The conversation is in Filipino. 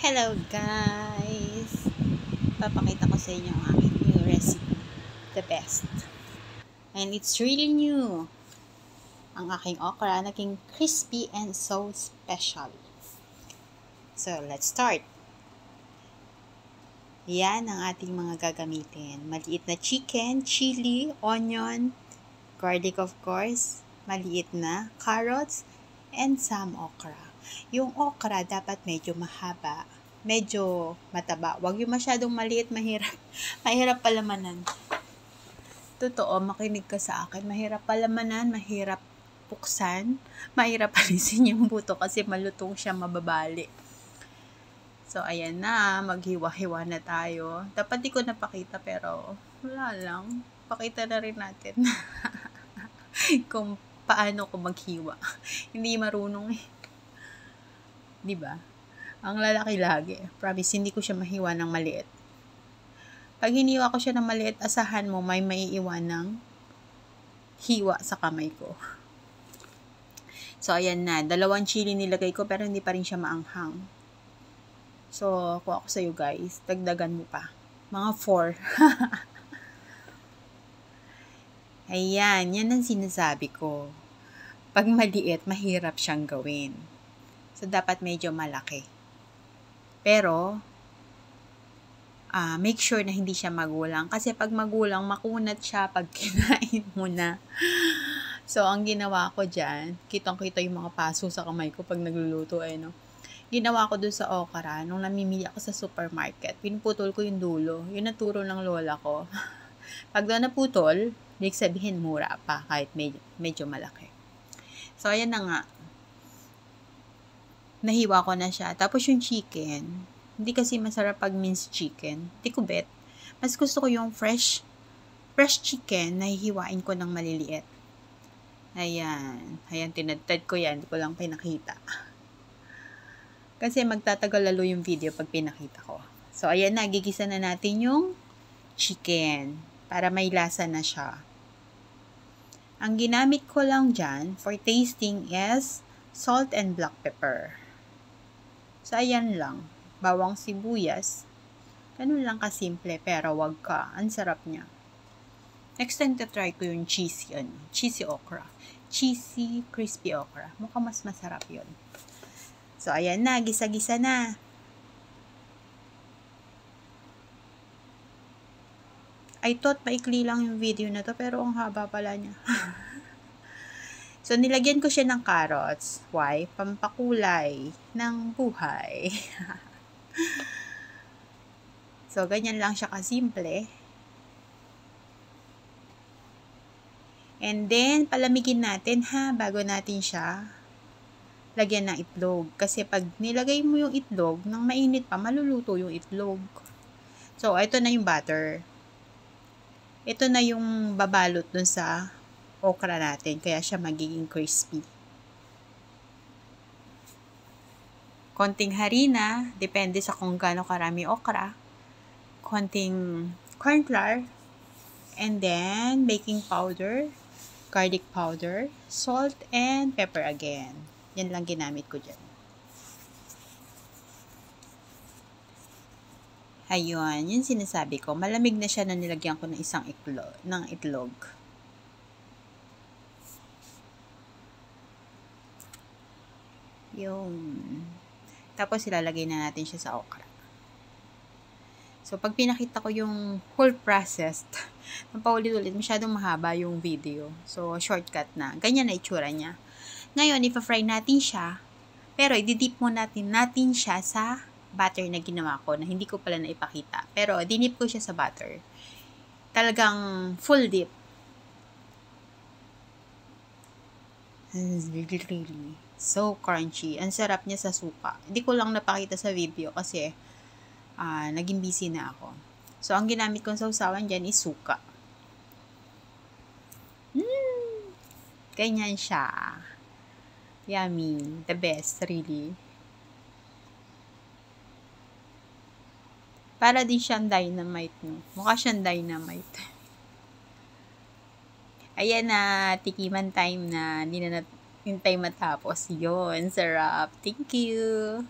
Hello guys! Papakita ko sa inyo ang aking new recipe. The best. And it's really new. Ang aking okra naging crispy and so special. So, let's start. Yan ang ating mga gagamitin. Maliit na chicken, chili, onion, garlic of course, maliit na carrots, and some okra. Yung okra dapat medyo mahaba, medyo mataba. Huwag yung masyadong maliit, mahirap. Mahirap palamanan. Totoo, makinig ka sa akin. Mahirap palamanan, mahirap puksan, mahirap alisin yung buto kasi malutong siya, mababali. So, ayan na. Maghiwa-hiwa na tayo. Dapat di ko napakita pero wala lang. Pakita na rin natin kung paano ko maghiwa. Hindi marunong eh. Diba? Ang lalaki lagi. Promise, hindi ko siya mahiwa ng maliit. Pag hiniwa ko siya ng maliit, asahan mo may maiiwan ng hiwa sa kamay ko. So, ayan na. 2 chili nilagay ko pero hindi pa rin siya maanghang. So, kuha ko sa'yo guys. Dagdagan mo pa. Mga 4. Ayan. Yan ang sinasabi ko. Pag maliit, mahirap siyang gawin. So, dapat medyo malaki. Pero, make sure na hindi siya magulang. Kasi pag magulang, makunat siya pag kinain mo na. So, ang ginawa ko dyan, kitang-kita yung mga paso sa kamay ko pag nagluluto no? Ginawa ko dun sa okra, nung namimili ako sa supermarket, pinuputol ko yung dulo. Yun naturo ng lola ko. Pag doon naputol, ibig sabihin mura pa, kahit medyo malaki. So, ayan na nga. Nahiwa ko na siya. Tapos yung chicken, hindi kasi masarap pag minced chicken. Di ko bet. Mas gusto ko yung fresh chicken na hihiwain ko ng maliliit. Ayan. Ayan, tinadtad ko yan. Hindi ko lang pinakita. Kasi magtatagal lalo yung video pag pinakita ko. So, ayan na. Gigisa na natin yung chicken. Para may lasa na siya. Ang ginamit ko lang dyan for tasting is salt and black pepper. So, ayan lang. Bawang sibuyas. Ganun lang kasimple, pero wag ka. Ang sarap niya. Next time, try ko yung cheesy okra. Cheesy, crispy okra. Mukhang mas masarap yun. So, ayan na. Gisa-gisa na. I thought maikli lang yung video na to, pero ang haba pala niya. So, nilagyan ko siya ng carrots. Why? Pampakulay ng buhay. So, ganyan lang siya kasimple. And then, palamigin natin ha, bago natin siya lagyan ng itlog. Kasi pag nilagay mo yung itlog, nang mainit pa, maluluto yung itlog. So, ito na yung butter. Ito na yung babalot dun sa okra natin, kaya siya magiging crispy. Konting harina, depende sa kung gaano karami okra. Konting corn flour, and then baking powder, garlic powder, salt, and pepper again. Yan lang ginamit ko dyan. Ayun, yun sinasabi ko. Malamig na siya na nilagyan ko ng itlog. Yung tapos ilalagay na natin siya sa okra. So, pag pinakita ko yung whole process, paulit-ulit, masyadong mahaba yung video. So, shortcut na. Ganyan na itsura niya. Ngayon, ipa-fry natin siya, pero i-dip mo natin siya sa butter na ginawa ko, na hindi ko pala naipakita. Pero, dinip ko siya sa butter. Talagang full dip. Really. So crunchy. Ang sarap niya sa suka. Hindi ko lang napakita sa video kasi naging busy na ako. So, ang ginamit kong sausawan dyan is suka. Ganyan siya. Yummy. The best, really. Para din siyang dynamite, no? Mukha siyang dynamite. Ayan na, tikiman time na. Hindi na hintay matapos. Yun, sarap. Thank you.